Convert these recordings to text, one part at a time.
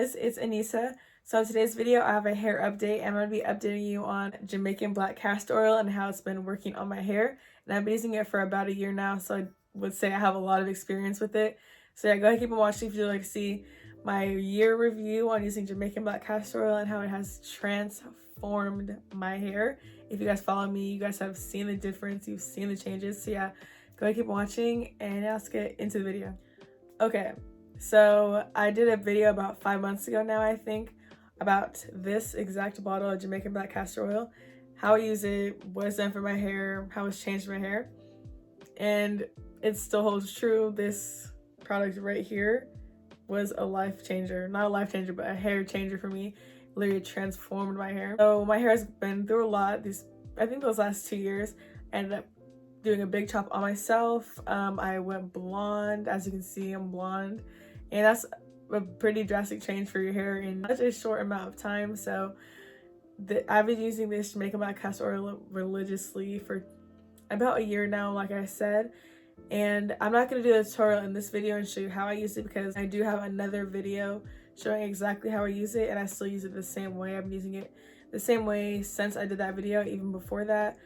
guys, it's Anissa. So in today's video, I have a hair update. I'm going to be updating you on Jamaican black castor oil and how it's been working on my hair. And I've been using it for about a year now, so I would say I have a lot of experience with it. So yeah, go ahead and keep on watching if you'd like to see my year review on using Jamaican black castor oil and how it has transformed my hair. If you guys follow me, you guys have seen the difference, you've seen the changes. So yeah, go ahead and keep watching, and now let's get into the video. Okay. So I did a video about 5 months ago now, I think, about this exact bottle of Jamaican black castor oil, how I use it, what it's done for my hair, how it's changed my hair, and it still holds true. This product right here was a life changer, not a life changer, but a hair changer for me. It literally transformed my hair. So my hair has been through a lot. I think those last 2 years, I ended up doing a big chop on myself. I went blonde. As you can see, I'm blonde. And that's a pretty drastic change for your hair in such a short amount of time. So I've been using this Jamaican black castor oil religiously for about a year now, like I said. And I'm not going to do a tutorial in this video and show you how I use it, because I do have another video showing exactly how I use it, and I still use it the same way. I've been using it the same way since I did that video, even before that.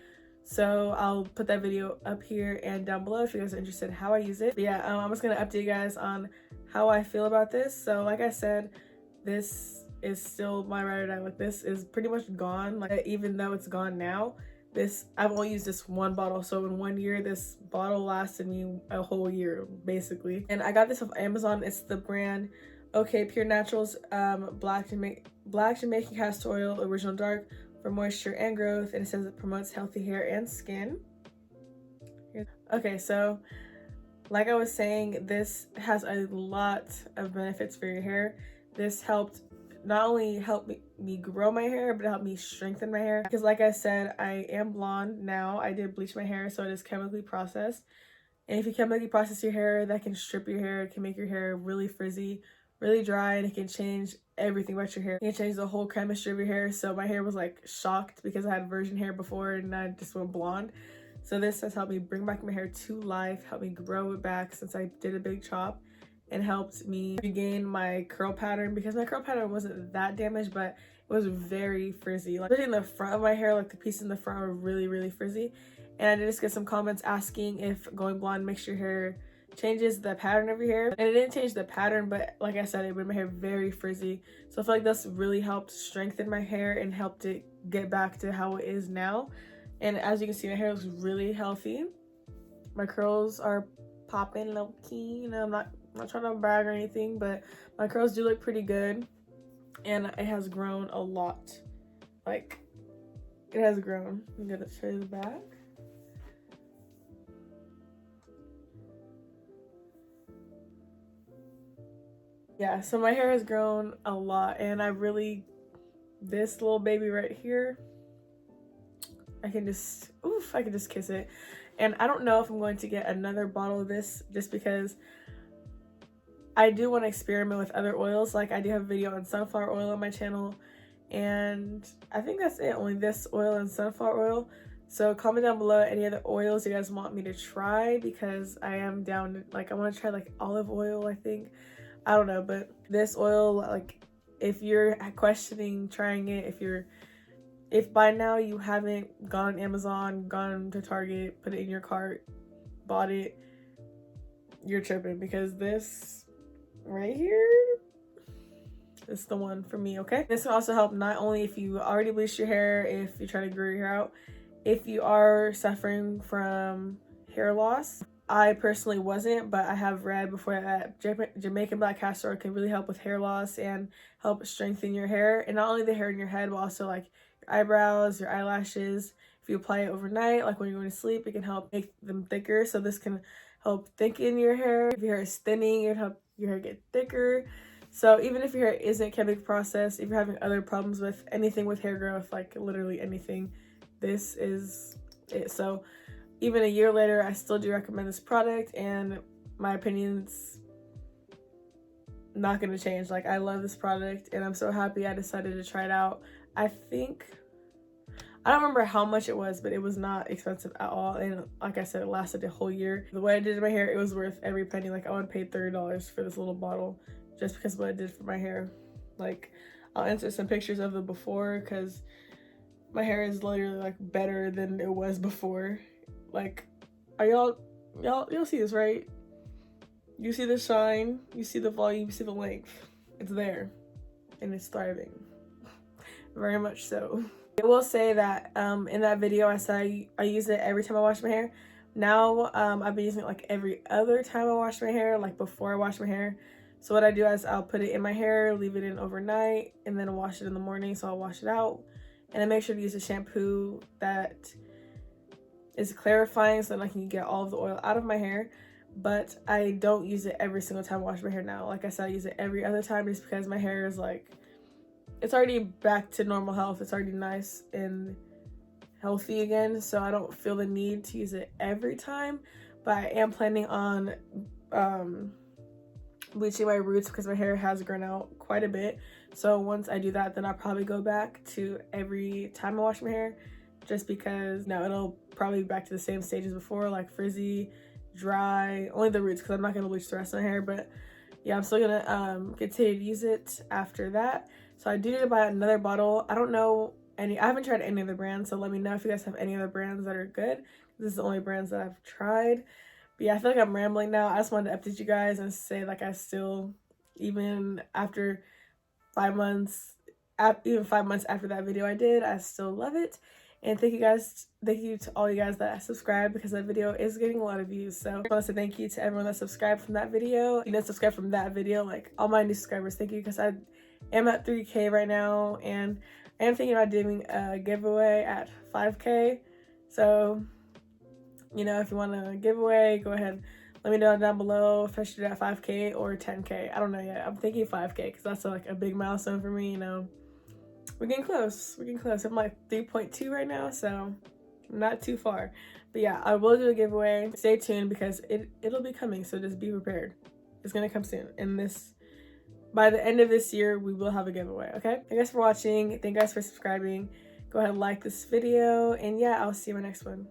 So I'll put that video up here and down below if you guys are interested in how I use it. But yeah, I'm just going to update you guys on how I feel about this. So like I said, this is still my ride or die. Like, this is pretty much gone. Like, even though it's gone now, I've only used this one bottle. So in 1 year, this bottle lasted me a whole year basically. And I got this off Amazon. It's the brand OK Pure Naturals Black Jamaican Castor Oil Original Dark for moisture and growth, and it says it promotes healthy hair and skin. Okay, so like I was saying, this has a lot of benefits for your hair. This helped not only help me grow my hair, but it helped me strengthen my hair. Because like I said, I am blonde now. I did bleach my hair, so it is chemically processed. And if you chemically process your hair, that can strip your hair. It can make your hair really frizzy, really dry, and it can change everything about your hair. It can change the whole chemistry of your hair. So my hair was like shocked because I had virgin hair before and I just went blonde. So this has helped me bring back my hair to life, helped me grow it back since I did a big chop, and helped me regain my curl pattern, because my curl pattern wasn't that damaged, but it was very frizzy. Like, especially in the front of my hair, like the pieces in the front were really, really frizzy. And I did just get some comments asking if going blonde makes your hair changes the pattern of your hair, and it didn't change the pattern, but like I said, it made my hair very frizzy. So I feel like this really helped strengthen my hair and helped it get back to how it is now. And as you can see, my hair looks really healthy. My curls are popping low key. You know, I'm not trying to brag or anything, but my curls do look pretty good, and it has grown a lot. Like, it has grown. I'm gonna show you the back. Yeah, so my hair has grown a lot, and this little baby right here, I can just kiss it. And I don't know if I'm going to get another bottle of this, just because I do want to experiment with other oils. Like, I do have a video on sunflower oil on my channel, and I think that's it, only this oil and sunflower oil. So comment down below any other oils you guys want me to try, because I am down, like, I want to try like olive oil, I think. I don't know, but this oil, like, if you're questioning trying it, if by now you haven't gone on Amazon, gone to Target, put it in your cart, bought it, you're tripping, because this right here is the one for me, okay? This can also help not only if you already bleached your hair, if you're trying to grow your hair out, if you are suffering from hair loss. I personally wasn't, but I have read before that Jamaican black castor oil can really help with hair loss and help strengthen your hair. And not only the hair in your head, but also like your eyebrows, your eyelashes. If you apply it overnight, like when you're going to sleep, it can help make them thicker. So this can help thicken your hair. If your hair is thinning, it can help your hair get thicker. So even if your hair isn't chemically processed, if you're having other problems with anything with hair growth, like literally anything, this is it. So even a year later, I still do recommend this product, and my opinion's not going to change. Like, I love this product, and I'm so happy I decided to try it out. I don't remember how much it was, but it was not expensive at all. And like I said, it lasted a whole year. The way I did my hair, it was worth every penny. Like, I would pay $30 for this little bottle just because of what it did for my hair. Like, I'll insert some pictures of the before because my hair is literally like better than it was before. Like, are y'all see this, right? You see the shine, you see the volume, you see the length. It's there and it's thriving. Very much so. I will say that in that video I said I use it every time I wash my hair. Now I've been using it like every other time I wash my hair, like before I wash my hair. So what I do is I'll put it in my hair, leave it in overnight, and then wash it in the morning. So I'll wash it out, and I make sure to use a shampoo that is clarifying so that I can get all of the oil out of my hair. But I don't use it every single time I wash my hair now. Like I said, I use it every other time just because my hair is like, it's already back to normal health. It's already nice and healthy again, so I don't feel the need to use it every time. But I am planning on bleaching my roots because my hair has grown out quite a bit. So once I do that, then I'll probably go back to every time I wash my hair, just because now it'll probably be back to the same stages before, like frizzy, dry, only the roots because I'm not going to bleach the rest of my hair. But yeah, I'm still gonna continue to use it after that. So I do need to buy another bottle. I don't know I haven't tried any other brands, so let me know if you guys have any other brands that are good. This is the only brands that I've tried. But yeah, I feel like I'm rambling now. I just wanted to update you guys and say, like, I still, even after 5 months, even 5 months after that video I did, I still love it. And thank you to all you guys that subscribed, because that video is getting a lot of views. So I want to say thank you to everyone that subscribed from that video. You know, subscribe from that video, like all my new subscribers, thank you, because I am at 3K right now, and I am thinking about doing a giveaway at 5K. So, you know, if you want a giveaway, go ahead, let me know down below if I should do it at 5K or 10K. I don't know yet. I'm thinking 5K because that's like a big milestone for me, you know. We're getting close. We're getting close. I'm like 3.2 right now, so not too far. But yeah, I will do a giveaway. Stay tuned because it'll be coming, so just be prepared. It's gonna come soon. By the end of this year, we will have a giveaway, okay? Thank you guys for watching. Thank you guys for subscribing. Go ahead and like this video, and yeah, I'll see you in my next one.